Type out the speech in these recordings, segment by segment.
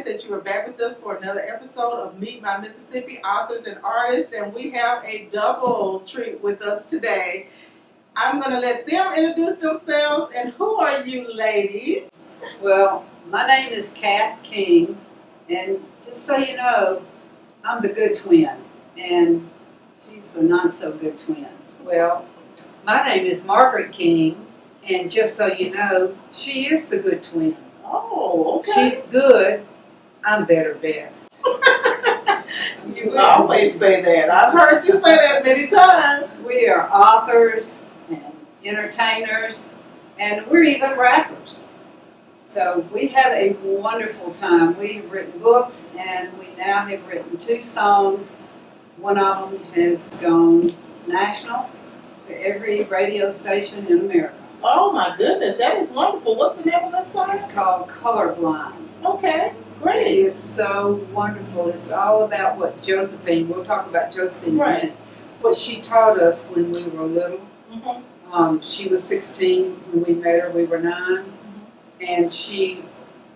that you are back with us for another episode of Meet My Mississippi Authors and Artists, and we have a double treat with us today. I'm going to let them introduce themselves, and who are you ladies? Well, my name is Kat King, and just so you know, I'm the good twin, and she's the not-so-good twin. Well, my name is Margaret King, and just so you know, she is the good twin. Oh, okay. She's good, I'm better best. You always say that. I've heard you say that many times. We are authors and entertainers, and we're even rappers. So we have a wonderful time. We've written books, and we now have written 2 songs. One of them has gone national to every radio station in America. Oh my goodness, that is wonderful. What's the name of that song? It's called Colorblind. Okay, great. It is so wonderful. It's all about what Josephine, we'll talk about Josephine in a minute, what she taught us when we were little. Mm-hmm. She was 16 when we met her, we were 9. And she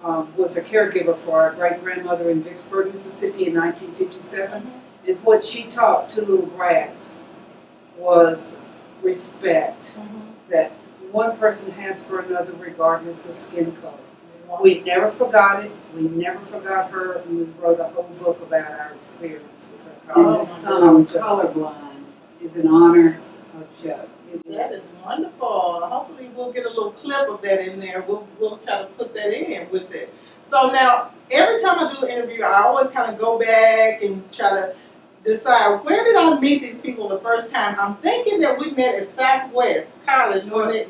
was a caregiver for our great-grandmother in Vicksburg, Mississippi in 1957. Mm-hmm. And what she taught 2 little brats was respect, that one person has for another regardless of skin color. Wow. We never forgot it. We never forgot her, and we wrote a whole book about our experience with her. And this song, Colorblind, is in honor of Joe. That is wonderful. Hopefully we'll get a little clip of that in there. We'll try to put that in with it. So now, every time I do an interview, I always kind of go back and try to decide, where did I meet these people the first time? I'm thinking that we met at Southwest College. Northwest.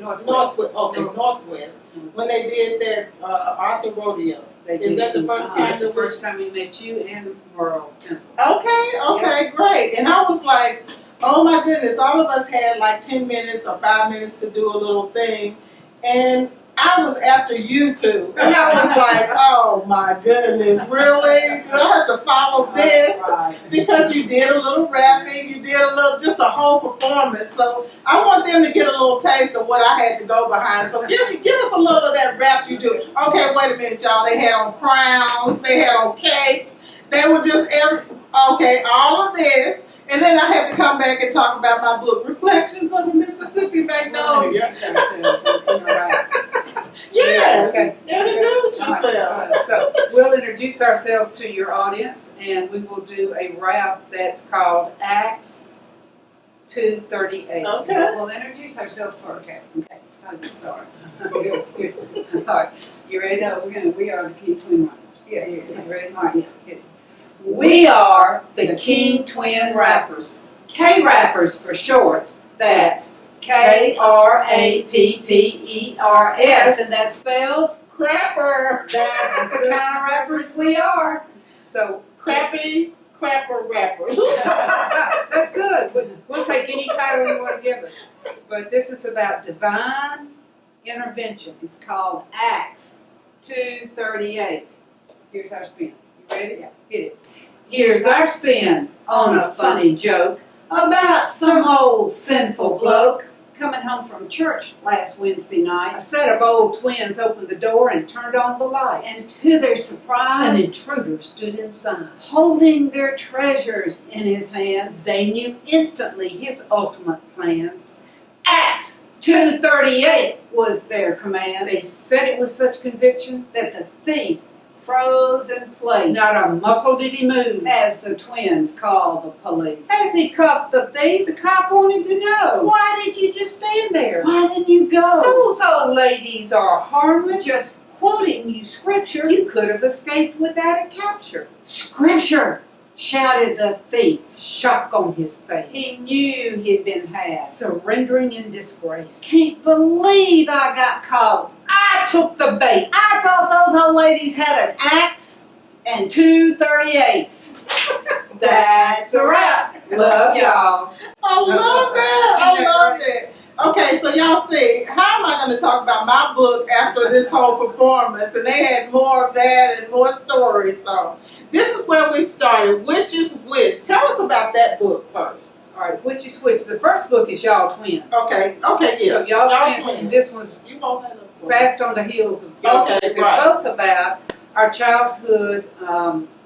When they did their Arthur Rodeo. Is that the first time? That's the first time we met you and Merle Temple. Okay, great. And I was like, oh my goodness, all of us had like 10 minutes or 5 minutes to do a little thing. And I was after you two. And I was like, oh my goodness, really? Do I have to follow this? Right. Because you did a little rapping, you did just a whole performance. So I want them to get a little taste of what I had to go behind. So give us a little of that rap you do. Okay, wait a minute, y'all. They had on crowns, they had on cakes. They were just all of this. And then I had to come back and talk about my book, Reflections of a Mississippi Magnolia. Yes. Okay. Introduce yourself. Right. So we'll introduce ourselves to your audience, and we will do a rap that's called Acts 2:38. Okay. So we'll introduce ourselves first. Okay. How's it start? Good. All right. You ready? No, we are the King Twin Rappers. Yes. You ready? All right. Yeah. Good. We are the King Twin Rappers. K-Rappers for short. That's K-R-A-P-P-E-R-S. And that spells Crapper. That's the kind of rappers we are. So, Crapper rappers. That's good. We'll take any title you want to give us. But this is about divine intervention. It's called Acts 2:38. Here's our spin. You ready? Yeah, hit it. Here's our spin on a funny joke about some old sinful bloke coming home from church last Wednesday night. A set of old twins opened the door and turned on the light. And to their surprise, an intruder stood inside, holding their treasures in his hands. They knew instantly his ultimate plans. Acts 2:38 was their command. They said it with such conviction that the thief froze in place. Not a muscle did he move as the twins called the police. As he cuffed the thief, the cop wanted to know, why did you just stand there? Why didn't you go? Those old ladies are harmless. Just quoting you scripture. You could have escaped without a capture. Scripture! Shouted the thief, shock on his face. He knew he'd been had. Surrendering in disgrace. Can't believe I got caught. I took the bait. I thought those old ladies had an axe and 238s. That's a wrap. Love y'all. I love that. I love it. Okay, so y'all see, how am I going to talk about my book after this whole performance? And they had more of that and more stories. So this is where we started. Which is Which? Tell us about that book first. All right, Which is Which? The first book is Y'all Twins. Okay, yeah. So Y'all Twins, and this one's you won't have fast on the heels of Y'all Twins. They're both about our childhood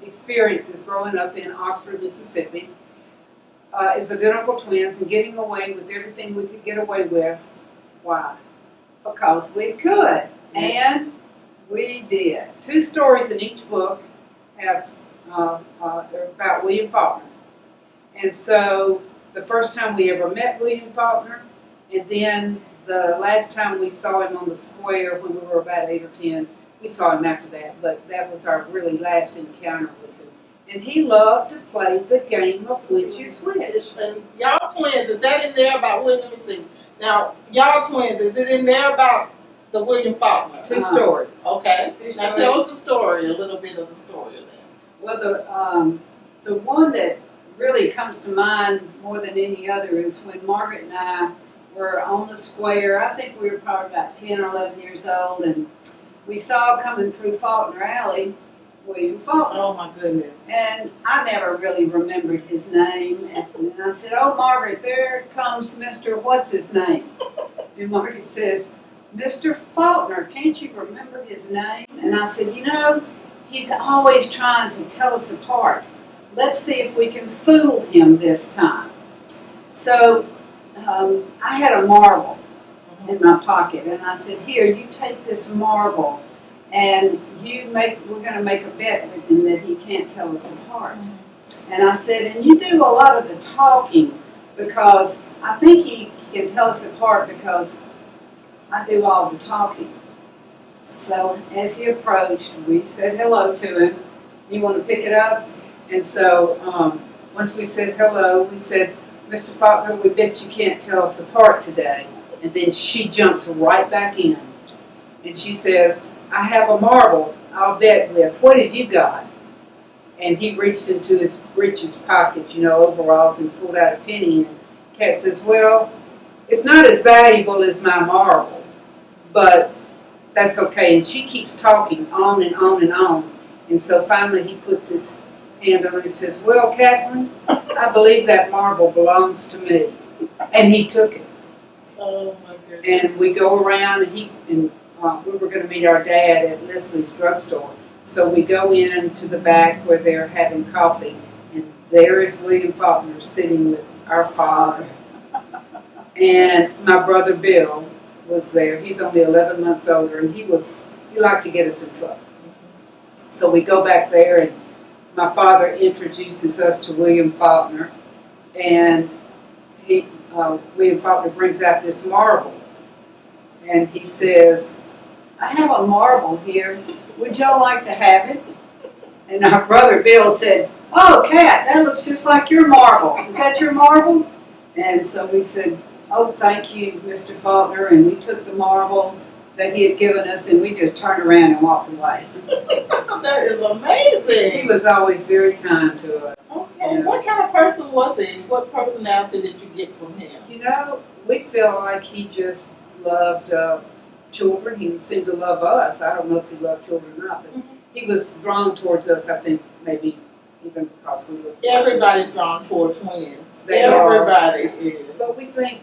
experiences growing up in Oxford, Mississippi, is identical twins and getting away with everything we could get away with. Why? Because we could, and we did. 2 stories in each book have they're about William Faulkner. And so the first time we ever met William Faulkner, and then the last time we saw him on the square when we were about 8 or 10, we saw him after that, but that was our really last encounter with him. And he loved to play the game of which is which. And y'all twins, is that in there about William? Let me see. Now, y'all twins, is it in there about the William Faulkner? 2 stories. Okay. 2 Now stories. tell us the story, a little bit of the story of that. Well, the one that really comes to mind more than any other is when Margaret and I were on the square. I think we were probably about 10 or 11 years old, and we saw coming through Faulkner Alley William Faulkner. Oh my goodness. And I never really remembered his name. And I said, "Oh, Margaret, there comes Mr. What's his name?" And Margaret says, "Mr. Faulkner, can't you remember his name?" And I said, "You know, he's always trying to tell us apart. Let's see if we can fool him this time." So I had a marble in my pocket, and I said, "Here, you take this marble, and we're going to make a bet with him that he can't tell us apart." And I said, "And you do a lot of the talking, because I think he can tell us apart because I do all the talking." So as he approached, we said hello to him. "You want to pick it up?" And so once we said hello, we said, "Mr. Faulkner, we bet you can't tell us apart today." And then she jumped right back in. And she says, "I have a marble I'll bet with. What have you got?" And he reached into his breeches pocket, overalls, and pulled out a penny. And Kat says, "Well, it's not as valuable as my marble, but that's okay." And she keeps talking on and on and on. And so finally he puts his hand on her and says, "Well, Catherine, I believe that marble belongs to me." And he took it. Oh my goodness. And we go around, and we were going to meet our dad at Leslie's drugstore. So we go in to the back where they're having coffee, and there is William Faulkner sitting with our father. And my brother Bill was there. He's only 11 months older, and he liked to get us in trouble. So we go back there, and my father introduces us to William Faulkner, and William Faulkner brings out this marble, and he says, "I have a marble here. Would y'all like to have it?" And our brother Bill said, "Oh, Kat, that looks just like your marble. Is that your marble?" And so we said, "Oh, thank you, Mr. Faulkner," and we took the marble that he had given us, and we just turned around and walked away. That is amazing. He was always very kind to us. Okay. What kind of person was he? What personality did you get from him? We feel like he just loved children. He seemed to love us. I don't know if he loved children or not, but he was drawn towards us, I think, maybe even because we looked. Everybody's drawn toward twins. Everybody is. But we think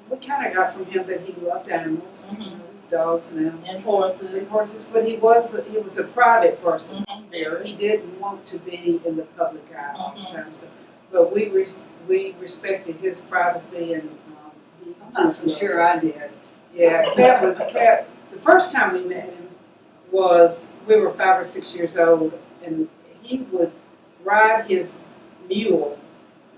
we kind of got from him that he loved animals, his dogs and animals. And horses. But he was a private person. Very. He didn't want to be in the public eye all the time. So, but we respected his privacy, and I'm sure I did. Yeah, Kat. The first time we met him we were 5 or 6 years old, and he would ride his mule,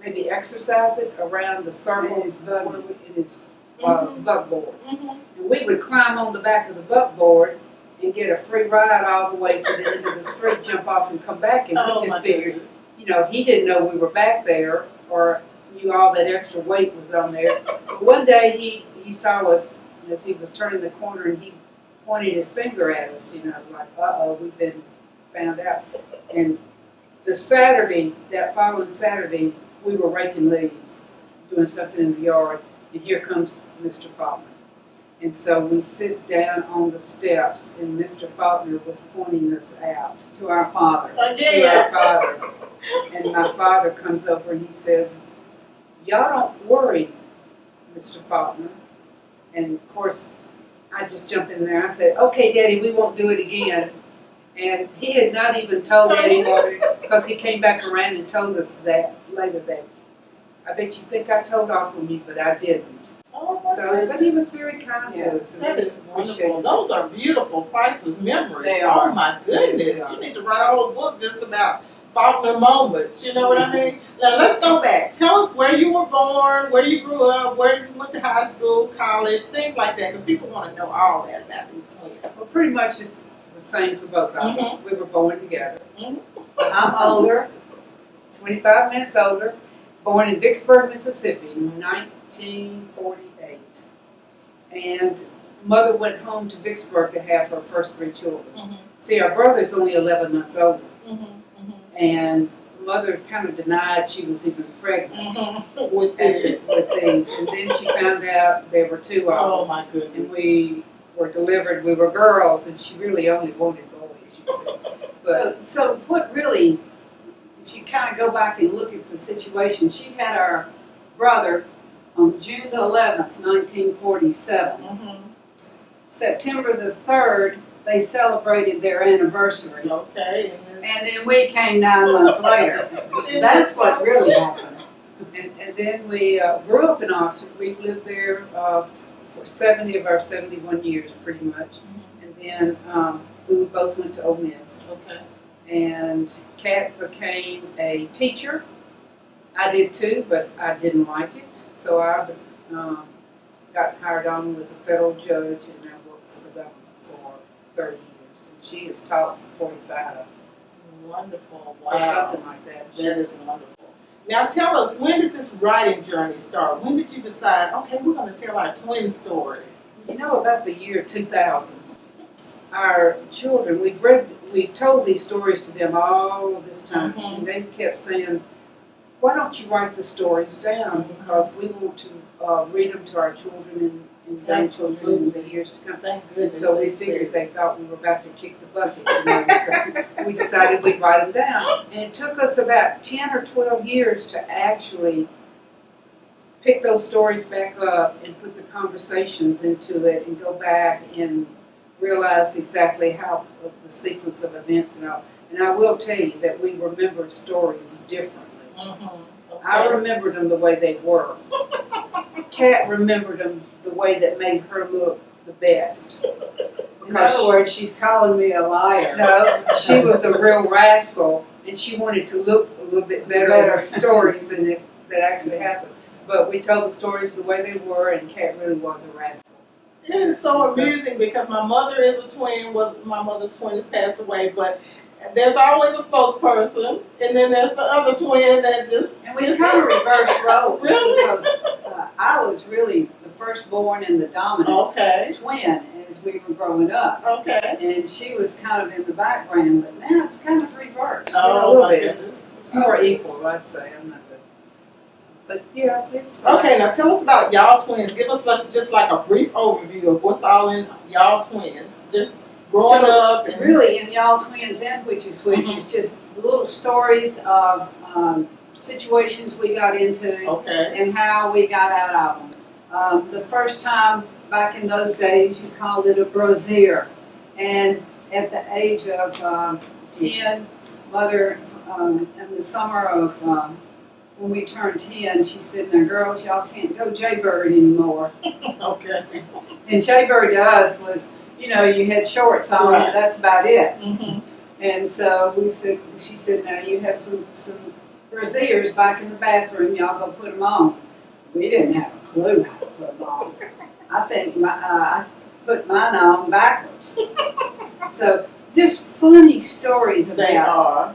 maybe exercise it around the circle in his buckboard. And we would climb on the back of the buckboard and get a free ride all the way to the end of the street, jump off and come back, and we just figured, he didn't know we were back there or knew all that extra weight was on there. But one day he saw us as he was turning the corner, and he pointed his finger at us, like, "Uh-oh, we've been found out." And that following Saturday, we were raking leaves, doing something in the yard, and here comes Mr. Faulkner. And so we sit down on the steps, and Mr. Faulkner was pointing us out To our father. Again. to our father. And my father comes over and he says, "Y'all don't worry, Mr. Faulkner." And of course, I just jump in there. I said, "Okay, Daddy, we won't do it again." And he had not even told Daddy because he came back around and told us that later that I bet you think I told off on you, but I didn't. Oh, So, but he was very kind to us. and that we is appreciated wonderful. it. Those are beautiful, priceless memories. They Oh are. my goodness. They are. You need to write a whole book just about Faulkner moments. You know what I mean? Now let's go back. Tell us where you were born, where you grew up, where you went to high school, college, things like that, because people want to know all that about these twins. Well, pretty much it's the same for both of us. We were born together. Mhm. I'm older, 25 minutes older, born in Vicksburg, Mississippi in 1948. And mother went home to Vicksburg to have her first 3 children. Mhm. See, our brother's only 11 months older. Mhm. And mother kind of denied she was even pregnant Mhm. With with these. And then she found out there were 2 of Oh them. my goodness. And we were delivered, we were girls, and she really only wanted boys, she said. But So what really, if you kind of go back and look at the situation, she had our brother on June the 11th, 1947. Mhm. September the 3rd, they celebrated their anniversary. Okay. And then we came 9 months later. That's what really happened. and then we grew up in Oxford. We've lived there for 70 of our 71 years, pretty much. And then we both went to Ole Miss. Okay. And Kat became a teacher. I did too, but I didn't like it. So I got hired on with a federal judge, and I worked for the government for 30 years. And she has taught for 45 Wonderful. or Wow. something like that. That is wonderful. Now tell us, when did this writing journey start? When did you decide, okay, we're going to tell our twin story? You know, about the year 2000, our children, we've told these stories to them all of this time, and they kept saying, why don't you write the stories down, because we want to read them to our children and grandchildren in the years to come. Thank And goodness. so we figured they thought we were about to kick the bucket, so we decided we'd write them down. And it took us about 10 or 12 years to actually pick those stories back up and put the conversations into it and go back and realize exactly how the sequence of events and all. And I will tell you that we remembered stories differently. Okay. I remembered them the way they were. Kat remembered them the way that made her look the best. In other words, she's calling me a liar. No, she was a real rascal, and she wanted to look a little bit better at her stories than that actually happened. But we told the stories the way they were, and Kat really was a rascal. It is so amusing because my mother is a twin. My mother's twin has passed away, but there's always a spokesperson, and then there's the other twin that just. And we kind of reversed roles. Really? Because I was really the firstborn and the dominant Okay. twin as we were growing up. Okay. And she was kind of in the background, but now it's kind of reversed. A little my bit. goodness. It's more equal, I'd say. I'm not the. But yeah, it's fine. Okay, now tell us about y'all twins. Give us just like a brief overview of what's all in y'all twins. Just growing up and Really, in Y'all Twins and Witches is just little stories of situations we got into Okay. and how we got out of them. The first time back in those days, you called it a brassiere. And at the age of 10, Mother, in the summer of when we turned 10, she said, now girls, y'all can't go Jaybird anymore. Okay. And Jaybird to us was, you know, you had shorts on, Right. and that's about it. Mm-hmm. And so she said, now you have some brassieres back in the bathroom, y'all go put them on. We didn't have a clue how to put them on. I think I put mine on backwards. So just funny stories They about are.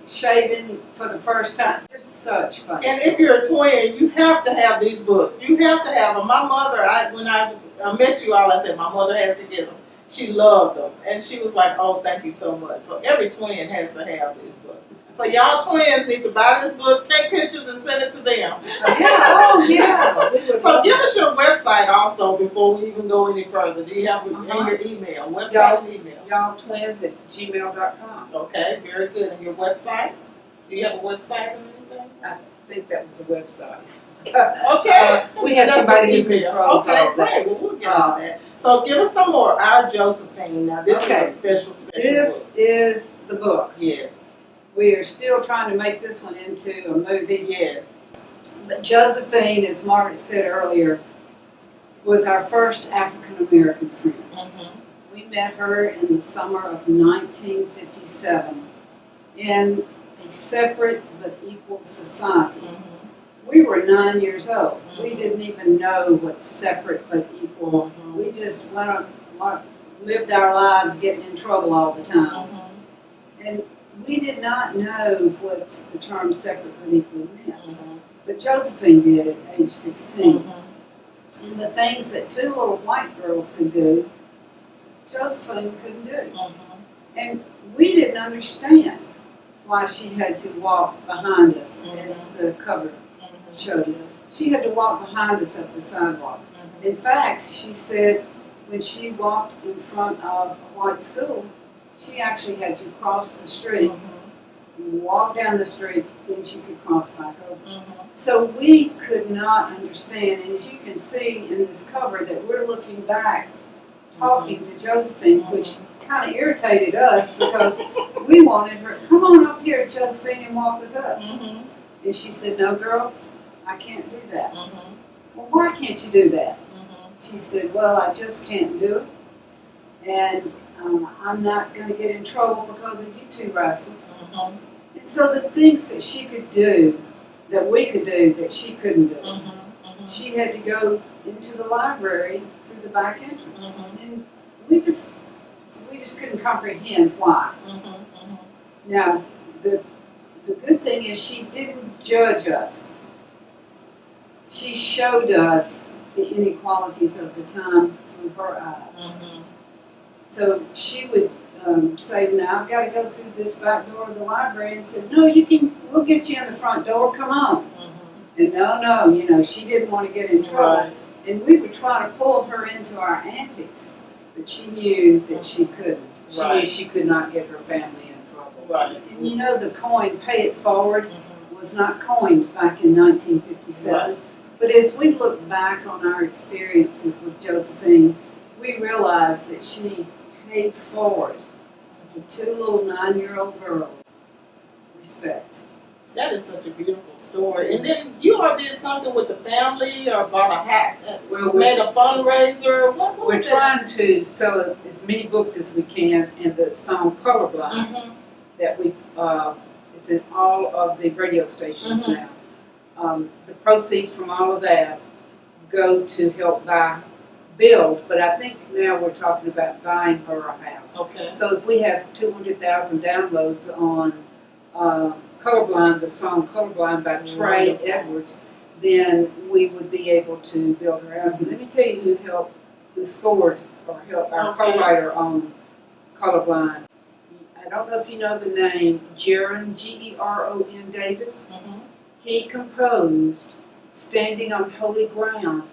shaving for the first time. Just such fun. And if you're a twin, you have to have these books. You have to have them. My mother, when I met you all, I said my mother has to get them. She loved them, and she was like, "Oh, thank you so much." So every twin has to have these books. So y'all twins need to buy this book, take pictures, and send it to them. Yeah. We would So love give that. us your website also before we even go any further. Do you have and your email, website and email? y'alltwins@gmail.com. Okay, very good. And your website? Do you have a website or anything? I think that was a website. Okay. We have That's somebody the who email. controls okay, all that. great. Well, we'll get all that. So give us some more. Our Josephine. Now this Okay. is a special This book. is the book. Yes. We are still trying to make this one into a movie. Yes. But Josephine, as Margaret said earlier, was our first African American friend. Mm-hmm. We met her in the summer of 1957 in a separate but equal society. Mm-hmm. We were 9 years old. We Mhm. didn't even know what separate but equal. Mhm. We just lived our lives getting in trouble all the time. Mm-hmm. And we did not know what the term separate but equal meant. Mm-hmm. But Josephine did at age 16. Mm-hmm. And the things that two little white girls could do, Josephine couldn't do. Mm-hmm. And we didn't understand why she had to walk behind us, as the cover shows us. She had to walk behind us up the sidewalk. Mm-hmm. In fact, she said when she walked in front of a white school, she actually had to cross the street, walk down the street, then she could cross back over. Mm-hmm. So we could not understand, and as you can see in this cover, that we're looking back, talking to Josephine, which kind of irritated us because we wanted her, come on up here, Josephine, and walk with us. Mm-hmm. And she said, no, girls, I can't do that. Mm-hmm. Well, why can't you do that? Mm-hmm. She said, well, I just can't do it. And I'm not going to get in trouble because of you two rascals. Mm-hmm. And so the things that she could do, that we could do, that she couldn't do, Mm-hmm. she had to go into the library through the back entrance. Mhm. And we just couldn't comprehend why. Mm-hmm. Now, the good thing is she didn't judge us. She showed us the inequalities of the time through her eyes. Mm-hmm. So she would say, now I've got to go through this back door of the library, and said, no, we'll get you in the front door, come on. Mm-hmm. And no, she didn't want to get in trouble. Right. And we would try to pull her into our antics, but she knew that she couldn't. She Right. knew she could not get her family in trouble. Right. And you know the coin, pay it forward, Mm-hmm. was not coined back in 1957. Right. But as we look back on our experiences with Josephine, we realize that she paid forward to two little 9-year-old girls respect. That is such a beautiful story. And then you all did something with the family or bought a hat, Well, made a fundraiser. What we're was trying to sell as many books as we can, and the song Colorblind Mm-hmm. that we it's in all of the radio stations Mhm. now. The proceeds from all of that go to help build, but I think now we're talking about buying her a house. Okay. So if we have 200,000 downloads on Colorblind, the song Colorblind by Trey Wonderful. Edwards, then we would be able to build her house. And let me tell you who scored or helped our Okay. co-writer on Colorblind. I don't know if you know the name, Geron, Geron Davis. Mm-hmm. He composed Standing on Holy Ground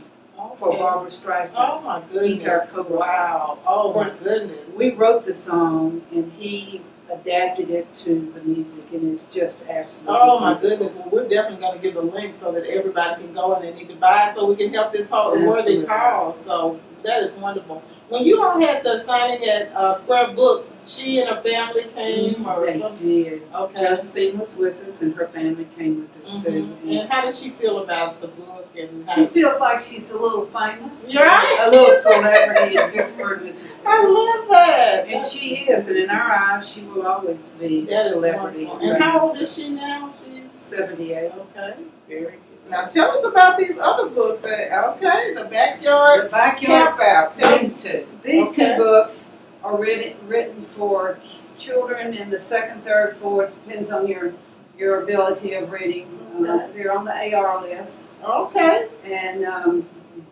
for Barbara Streisand. Oh my goodness. He's our co-writer. Wow. Oh Of my course, goodness. We wrote the song and he adapted it to the music, and it's just absolutely Oh my beautiful. goodness. Well, we're definitely going to give a link so that everybody can go and they need to buy it so we can help this whole worthy Absolutely. cause. So that is wonderful. When you all had the signing at Square Books, she and her family came or They something? did. Okay. Josephine was with us and her family came with us too. Mhm. And how does she feel about the book? And She feels like she's a little famous. You're right. A little celebrity in Vicksburg, Mississippi. I love that. And she is, and in our eyes, she will always be That a is celebrity. wonderful. And how old is she now? She's 78. Okay, very good. Now tell us about these other books. Okay, the backyard The backyard. camp out. Tell us. These Okay. two books are written for children in the second, third, fourth, depends on your ability of reading. Okay. They're on the AR list. Okay. And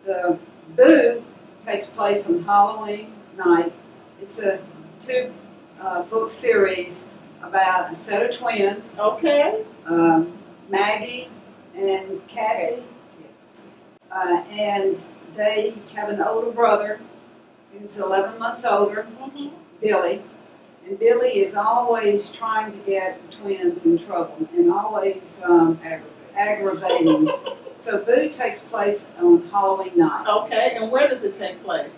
the Boo takes place on Halloween night. It's a two-book series about a set of twins, Okay. Maggie and Kathy. And they have an older brother who's 11 months older, Mhm. Billy. And Billy is always trying to get the twins in trouble and always aggravating. So Boo takes place on Halloween night. Okay. And where does it take place?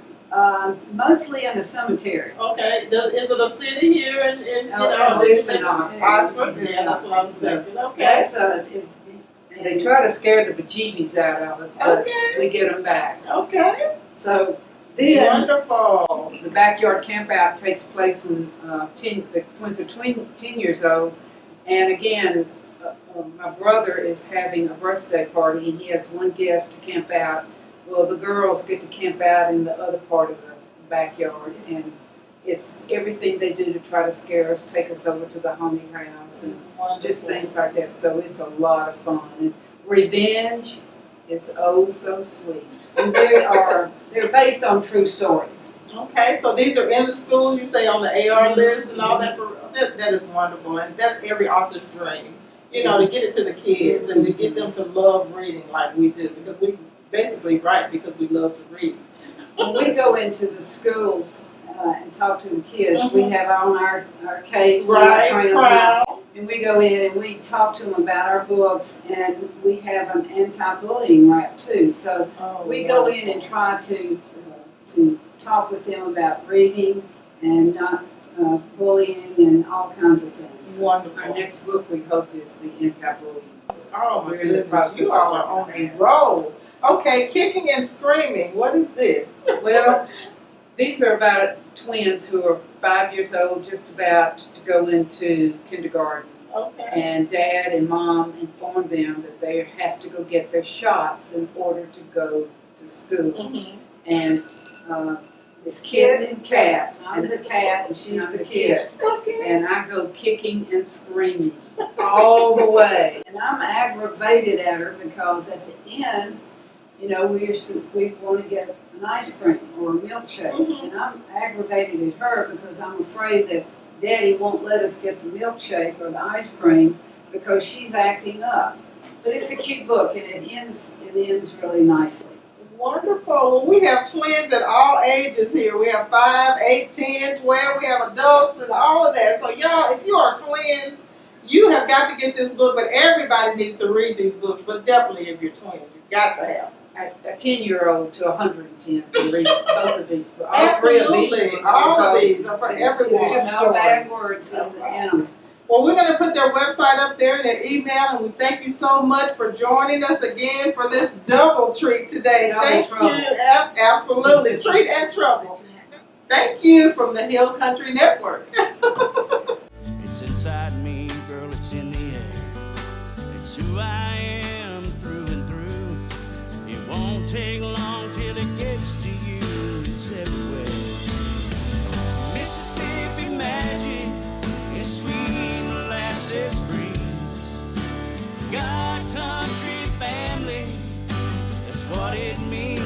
Mostly in the cemetery. Okay. Is it a city here in it's in Oxford. Oxford? Yeah, that's what I was thinking. Okay. That's And they try to scare the bejeebies out of us, but Okay. we get them back. Okay. so then Wonderful. The backyard campout takes place when the twins are 10 years old. And again, my brother is having a birthday party and he has one guest to camp out. Well, the girls get to camp out in the other part of the backyard. And it's everything they do to try to scare us, take us over to the haunted house and just things like that. So it's a lot of fun. And revenge is oh so sweet. and they're based on true stories. Okay, so these are in the school, you say on the AR list and all that. That is wonderful, and that's every author's dream. You know, to get it to the kids and to get them to love reading like we do, because we basically write because we love to read. When we go into the schools and talk to the kids, we have on our capes and our Right, crayons, proud. and we go in and we talk to them about our books, and we have an anti-bullying wrap too. So we go in and try to talk with them about reading and not bullying and all kinds of things. Wonderful. Our next book, we hope, is the anti-bullying. Oh my We're in the goodness, process you of all are on working a roll. Okay, kicking and screaming. What is this? Well, these are about twins who are 5 years old, just about to go into kindergarten. Okay. And Dad and Mom informed them that they have to go get their shots in order to go to school. Mm-hmm. And it's Kid Kid and Cat. I'm the cat and she's I'm the the kid. Okay. and I go kicking and screaming all the way. And I'm aggravated at her because at the end, you know, we want to get an ice cream or a milkshake. Mhm. And I'm aggravated at her because I'm afraid that Daddy won't let us get the milkshake or the ice cream because she's acting up. But it's a cute book and it ends really nicely. Wonderful. Well, we have twins at all ages here. We have 5, 8, 10, 12. We have adults and all of that. So y'all, if you are twins, you have got to get this book. But everybody needs to read these books. But definitely if you're twins, you've got to have. A 10-year-old to 110 can read both of these books. All three of these Absolutely. books. All So of these are for everyone. It's just no bad words in them. Well, we're going to put their website up there and their email, and we thank you so much for joining us again for this double treat today. Double Thank trouble. you. Absolutely. Treat and trouble. Thank you from the Hill Country Network. It's inside me, girl, it's in the air. It's who I am through and through. It won't take long till it gets to you. It's everywhere. Mississippi magic is sweet molasses breeze. God, country, family, that's what it means.